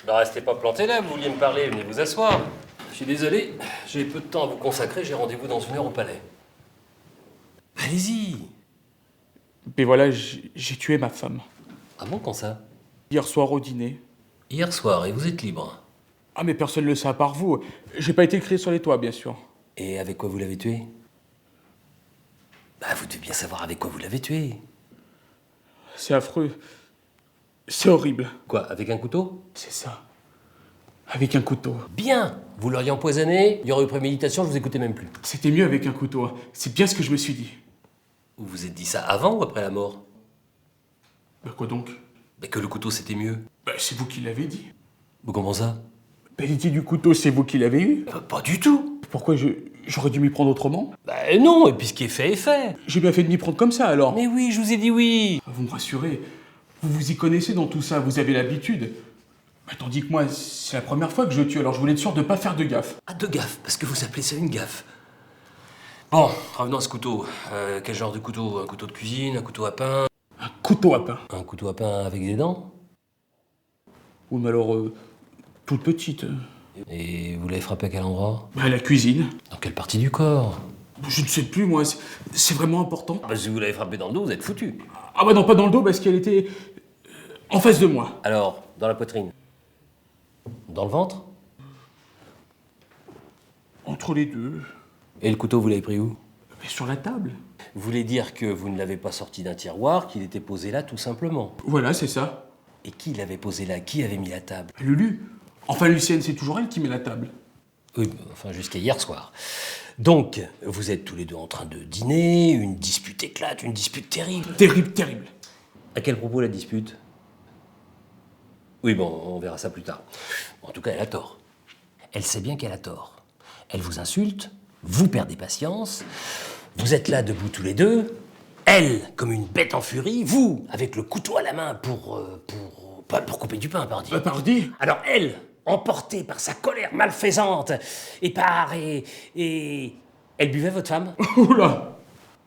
Bah restez pas planté là, vous vouliez me parler, venez vous asseoir. Je suis désolé, j'ai peu de temps à vous consacrer, j'ai rendez-vous dans 1 heure au palais. Allez-y. Mais voilà, j'ai tué ma femme. Ah bon, quand ça? Hier soir au dîner. Hier soir, et vous êtes libre. Ah mais personne ne le sait à part vous. J'ai pas été crié sur les toits, bien sûr. Et avec quoi vous l'avez tué? Bah vous devez bien savoir avec quoi vous l'avez tué. C'est affreux. C'est horrible. Quoi, avec un couteau? C'est ça. Avec un couteau. Bien. Vous l'auriez empoisonné, il y aurait eu préméditation, je vous écoutais même plus. C'était mieux avec un couteau. C'est bien ce que je me suis dit. Vous vous êtes dit ça avant ou après la mort? Bah quoi donc? Bah que le couteau c'était mieux. Bah c'est vous qui l'avez dit. Vous comment ça? Bah l'idée du couteau, c'est vous qui l'avez eu. Pas du tout. Pourquoi j'aurais dû m'y prendre autrement? Bah non, et puis ce qui est fait est fait. J'ai bien fait de m'y prendre comme ça alors. Mais oui, je vous ai dit oui. Vous me rassurez. Vous vous y connaissez dans tout ça, vous avez l'habitude. Bah, tandis que moi, c'est la première fois que je tue, alors je voulais être sûr de pas faire de gaffe. Ah, de gaffe, parce que vous appelez ça une gaffe. Bon, revenons à ce couteau. Quel genre de couteau? Un couteau de cuisine, un couteau à pain? Un couteau à pain. Un couteau à pain avec des dents? Ou mais alors, toute petite. Et vous l'avez frappé à quel endroit? Bah la cuisine. Dans quelle partie du corps? Je ne sais plus, moi, c'est vraiment important. Bah, si vous l'avez frappé dans le dos, vous êtes foutu. Ah bah non, pas dans le dos, parce qu'elle était en face de moi. Alors, dans la poitrine? Dans le ventre? Entre les deux. Et le couteau, vous l'avez pris où? Mais sur la table. Vous voulez dire que vous ne l'avez pas sorti d'un tiroir, qu'il était posé là tout simplement? Voilà, c'est ça. Et qui l'avait posé là? Qui avait mis la table? Lulu. Enfin, Lucienne, c'est toujours elle qui met la table. Oui, enfin jusqu'à hier soir. Donc, vous êtes tous les deux en train de dîner, une dispute éclate, une dispute terrible. Terrible, terrible. À quel propos la dispute? Oui, bon, on verra ça plus tard. En tout cas, elle a tort. Elle sait bien qu'elle a tort. Elle vous insulte, vous perdez patience, vous êtes là debout tous les deux, elle comme une bête en furie, vous avec le couteau à la main pour couper du pain, pardi. Pardi. Alors elle, emportée par sa colère malfaisante, et elle buvait votre femme? Oula.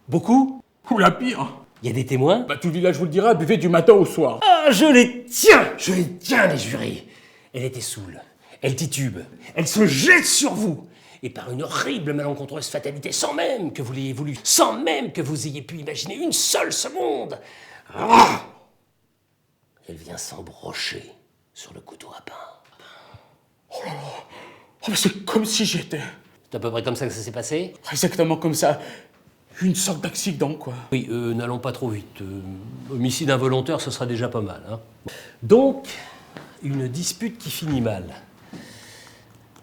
Beaucoup? Oula, pire. Il y a des témoins? Bah tout le village vous le dira, buvez du matin au soir. Ah, je les tiens, les jurés. Elle était saoule, elle titube, elle se jette sur vous. Et par une horrible malencontreuse fatalité, sans même que vous l'ayez voulu, sans même que vous ayez pu imaginer une seule seconde, elle vient s'embrocher sur le couteau à pain. Oh mais c'est comme si j'étais. C'est à peu près comme ça que ça s'est passé? Exactement comme ça. Une sorte d'accident, quoi. Oui, n'allons pas trop vite. Homicide involontaire, ce sera déjà pas mal. Hein. Donc, une dispute qui finit mal.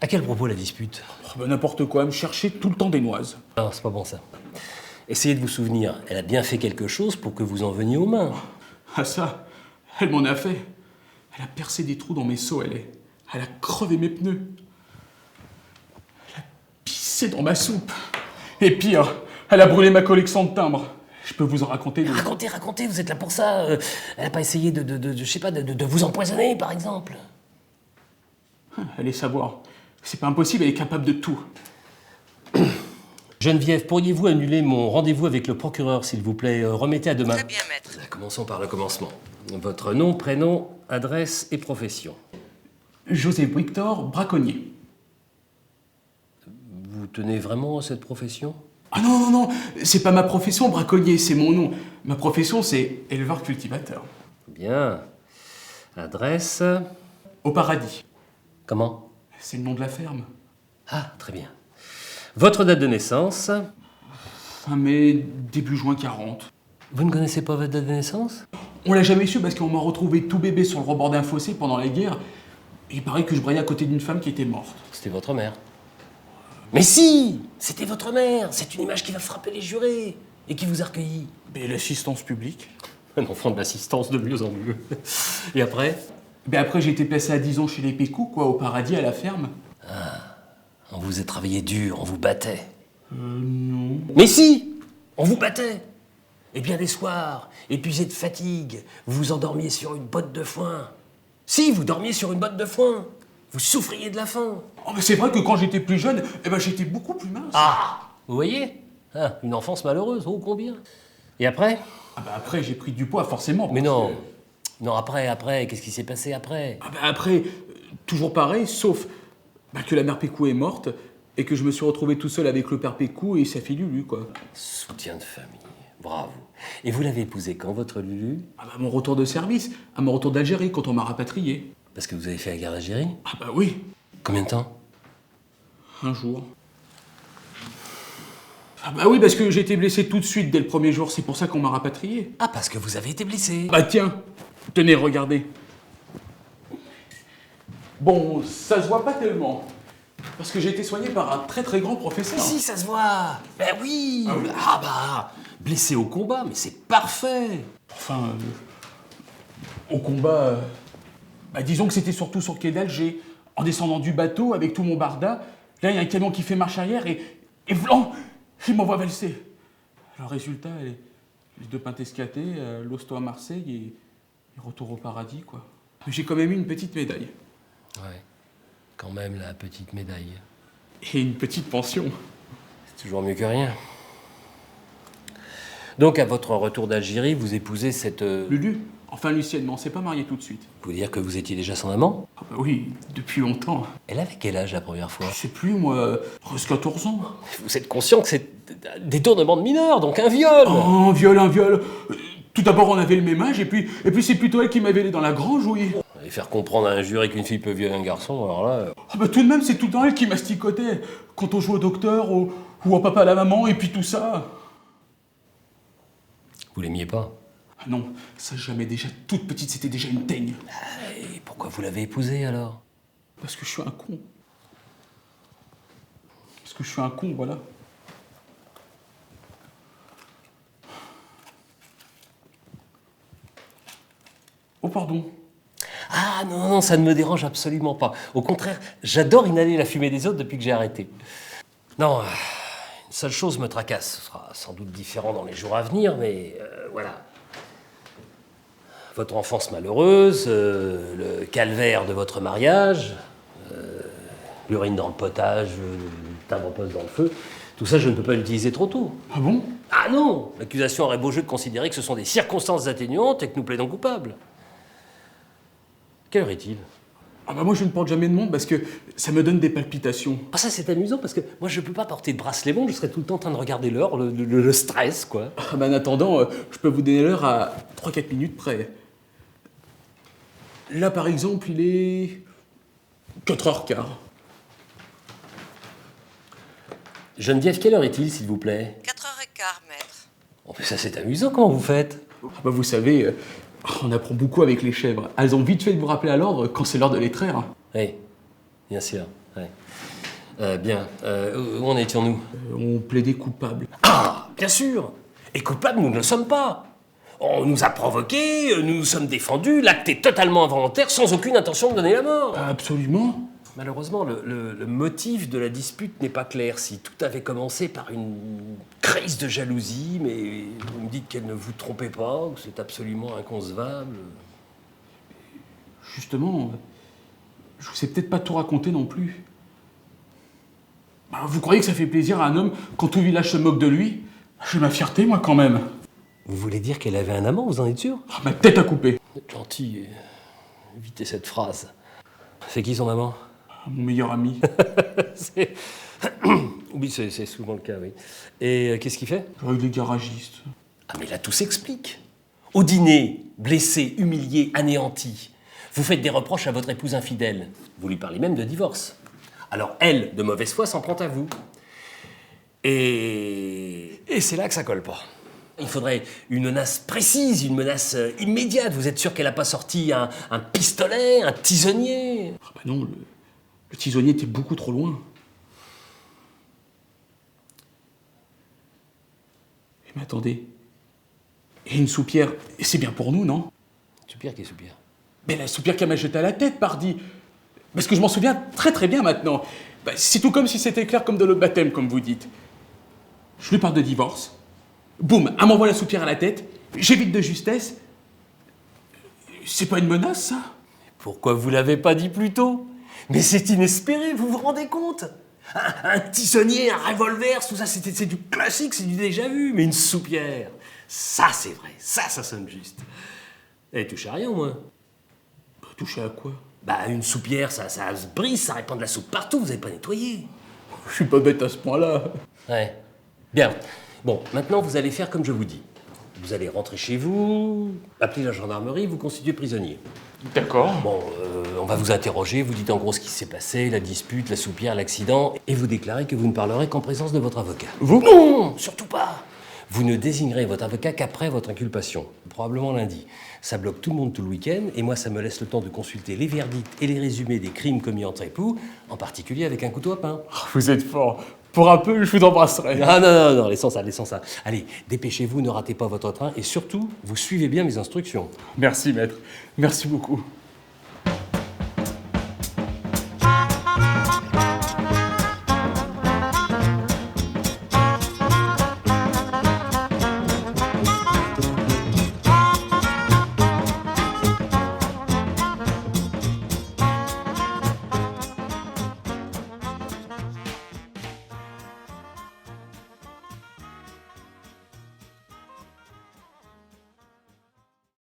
À quel propos la dispute? Oh, bah, n'importe quoi, me chercher tout le temps des noises. Non, c'est pas bon ça. Essayez de vous souvenir, elle a bien fait quelque chose pour que vous en veniez aux mains. Ah ça, elle m'en a fait. Elle a percé des trous dans mes seaux, elle a crevé mes pneus. Elle a pissé dans ma soupe. Et pire, elle a brûlé ma collection de timbres. Je peux vous en raconter des... Racontez, vous êtes là pour ça. Elle a pas essayé je sais pas, de vous empoisonner, par exemple. Allez savoir. C'est pas impossible, elle est capable de tout. Geneviève, pourriez-vous annuler mon rendez-vous avec le procureur, s'il vous plaît? Remettez à demain. Très bien, maître. Commençons par le commencement. Votre nom, prénom, adresse et profession. José Victor, braconnier. Vous tenez vraiment à cette profession? Ah non, c'est pas ma profession, braconnier, c'est mon nom. Ma profession, c'est éleveur-cultivateur. Bien. Adresse? Au paradis. Comment? C'est le nom de la ferme. Ah, très bien. Votre date de naissance? Fin mai, début juin 40. Vous ne connaissez pas votre date de naissance? On l'a jamais su parce qu'on m'a retrouvé tout bébé sur le rebord d'un fossé pendant la guerre. Il paraît que je braillais à côté d'une femme qui était morte. C'était votre mère. Mais si! C'était votre mère! C'est une image qui va frapper les jurés et qui vous a recueilli. Mais l'assistance publique? Un enfant de l'assistance de mieux en mieux. Et après? Ben après, j'ai été placé à 10 ans chez les Pécou, quoi, au paradis, à la ferme. On vous a travaillé dur, on vous battait. Non. Mais si! On vous battait! Et bien des soirs, épuisé de fatigue, vous vous endormiez sur une botte de foin. Si, vous dormiez sur une botte de foin. Vous souffriez de la faim. Oh, mais c'est vrai que quand j'étais plus jeune, eh ben, j'étais beaucoup plus mince. Ah! Vous voyez? Ah, une enfance malheureuse, oh combien? Et après? Ah ben après, j'ai pris du poids, forcément. Mais parce non. que- Non, après, qu'est-ce qui s'est passé après? Ah ben après, toujours pareil, sauf que la mère Pécou est morte et que je me suis retrouvé tout seul avec le père Pécou et sa fille Lulu, quoi. Soutien de famille, bravo. Et vous l'avez épousé quand, votre Lulu? À mon retour de service, à mon retour d'Algérie, quand on m'a rapatrié. Parce que vous avez fait la guerre d'Algérie? Ah bah oui, Combien de temps? un jour. Ah bah oui, parce que j'ai été blessé tout de suite dès le premier jour, c'est pour ça qu'on m'a rapatrié. Ah, parce que vous avez été blessé. Bah tiens, tenez, regardez. Bon, ça se voit pas tellement. Parce que j'ai été soigné par un très très grand professeur. Si, ça se voit. Ben oui. Ah oui. Ah bah, blessé au combat, mais c'est parfait. Enfin, au combat, disons que c'était surtout sur le quai d'Alger. En descendant du bateau avec tout mon barda, là il y a un camion qui fait marche arrière et vlan, il m'envoie valser. Le résultat, les 2 pintes escatées, l'hosto à Marseille et retour au paradis, quoi. J'ai quand même eu une petite médaille. Ouais, quand même la petite médaille. Et une petite pension. C'est toujours mieux que rien. Donc, à votre retour d'Algérie, vous épousez cette... Lulu, enfin Lucienne, mais on s'est pas mariés tout de suite. Vous voulez dire que vous étiez déjà son amant? Ah bah oui, depuis longtemps. Elle avait quel âge la première fois? Je sais plus, moi, presque 14 ans. Vous êtes conscient que c'est détournement de mineur, donc un viol? Oh, un viol. Tout d'abord, on avait le même âge, et puis c'est plutôt elle qui m'avait allé dans la grange, oui. Et faire comprendre à un juré qu'une fille peut violer un garçon, alors là... Ah bah tout de même, c'est tout le temps elle qui masticotait. Quand on joue au docteur, ou au papa à la maman, et puis tout ça. Vous l'aimiez pas? Ah non, ça jamais, déjà toute petite, c'était déjà une teigne. Et pourquoi vous l'avez épousée, alors? Parce que je suis un con. Parce que je suis un con, voilà. Oh, pardon. Ah non, non, ça ne me dérange absolument pas. Au contraire, j'adore inhaler la fumée des autres depuis que j'ai arrêté. Non, une seule chose me tracasse. Ce sera sans doute différent dans les jours à venir, mais voilà. Votre enfance malheureuse, le calvaire de votre mariage, l'urine dans le potage, le timbre-poste dans le feu, tout ça, je ne peux pas l'utiliser trop tôt. Ah bon? Ah non! L'accusation aurait beau jeu de considérer que ce sont des circonstances atténuantes et que nous plaidons coupables. Quelle heure est-il? Ah bah moi je ne porte jamais de montre parce que ça me donne des palpitations. Ah, ça c'est amusant parce que moi je peux pas porter de bracelet montre, je serais tout le temps en train de regarder l'heure, le stress quoi. Ah bah en attendant, je peux vous donner l'heure à 3-4 minutes près. Là par exemple, il est 4h15. Geneviève, quelle heure est-il s'il vous plaît? 4h15, maître. Oh, mais ça c'est amusant, comment vous faites? Ah bah vous savez, on apprend beaucoup avec les chèvres. Elles ont vite fait de vous rappeler à l'ordre quand c'est l'heure de les traire. Oui, bien sûr. Ouais. Bien, où en étions-nous? On plaidait coupable. Ah, bien sûr. Et coupables, nous ne le sommes pas. On nous a provoqués, nous nous sommes défendus, l'acte est totalement involontaire, sans aucune intention de donner la mort. Absolument. Malheureusement, le motif de la dispute n'est pas clair. Si tout avait commencé par une crise de jalousie, mais vous me dites qu'elle ne vous trompait pas, que c'est absolument inconcevable. Justement, je vous ai peut-être pas tout raconté non plus. Vous croyez que ça fait plaisir à un homme quand tout le village se moque de lui? J'ai ma fierté, moi, quand même. Vous voulez dire qu'elle avait un amant, vous en êtes sûr? Ma tête à couper. Vous êtes gentil, évitez cette phrase. C'est qui son amant? Mon meilleur ami. Oui, c'est souvent le cas, oui. Et qu'est-ce qu'il fait? Il est garagiste. Ah mais là, tout s'explique. Au dîner, blessé, humilié, anéanti, vous faites des reproches à votre épouse infidèle. Vous lui parlez même de divorce. Alors elle, de mauvaise foi, s'en prend à vous. Et c'est là que ça colle pas. Il faudrait une menace précise, une menace immédiate. Vous êtes sûr qu'elle n'a pas sorti un pistolet, un tisonnier? Ah bah non, le tisonnier était beaucoup trop loin. Mais attendez. Et une soupière, c'est bien pour nous, non? Soupière qui est soupière? Mais la soupière qu'elle m'a jetée à la tête, pardi. Parce que je m'en souviens très très bien maintenant. C'est tout comme si c'était clair comme de l'eau de baptême, comme vous dites. Je lui parle de divorce. Boum, elle m'envoie la soupière à la tête. J'évite de justesse. C'est pas une menace, ça? Pourquoi vous l'avez pas dit plus tôt? Mais c'est inespéré, vous vous rendez compte? Un tisonnier, un revolver, tout ça, c'est du classique, c'est du déjà vu. Mais une soupière, ça c'est vrai, ça sonne juste. Elle touche à rien, au moins. Toucher à quoi? Bah, une soupière, ça se brise, ça répand de la soupe partout, vous n'avez pas nettoyé. Je suis pas bête à ce point-là. Ouais. Bien. Bon, maintenant, vous allez faire comme je vous dis. Vous allez rentrer chez vous, appeler la gendarmerie, vous constituer prisonnier. D'accord. Bon, on va vous interroger, vous dites en gros ce qui s'est passé, la dispute, la soupière, l'accident, et vous déclarez que vous ne parlerez qu'en présence de votre avocat. Vous? Non, surtout pas. Vous ne désignerez votre avocat qu'après votre inculpation, probablement lundi. Ça bloque tout le monde tout le week-end, et moi ça me laisse le temps de consulter les verdicts et les résumés des crimes commis entre époux, en particulier avec un couteau à pain. Vous êtes fort. Pour un peu, je vous embrasserai. Ah non, laissons ça. Allez, dépêchez-vous, ne ratez pas votre train, et surtout, vous suivez bien mes instructions. Merci, maître. Merci beaucoup.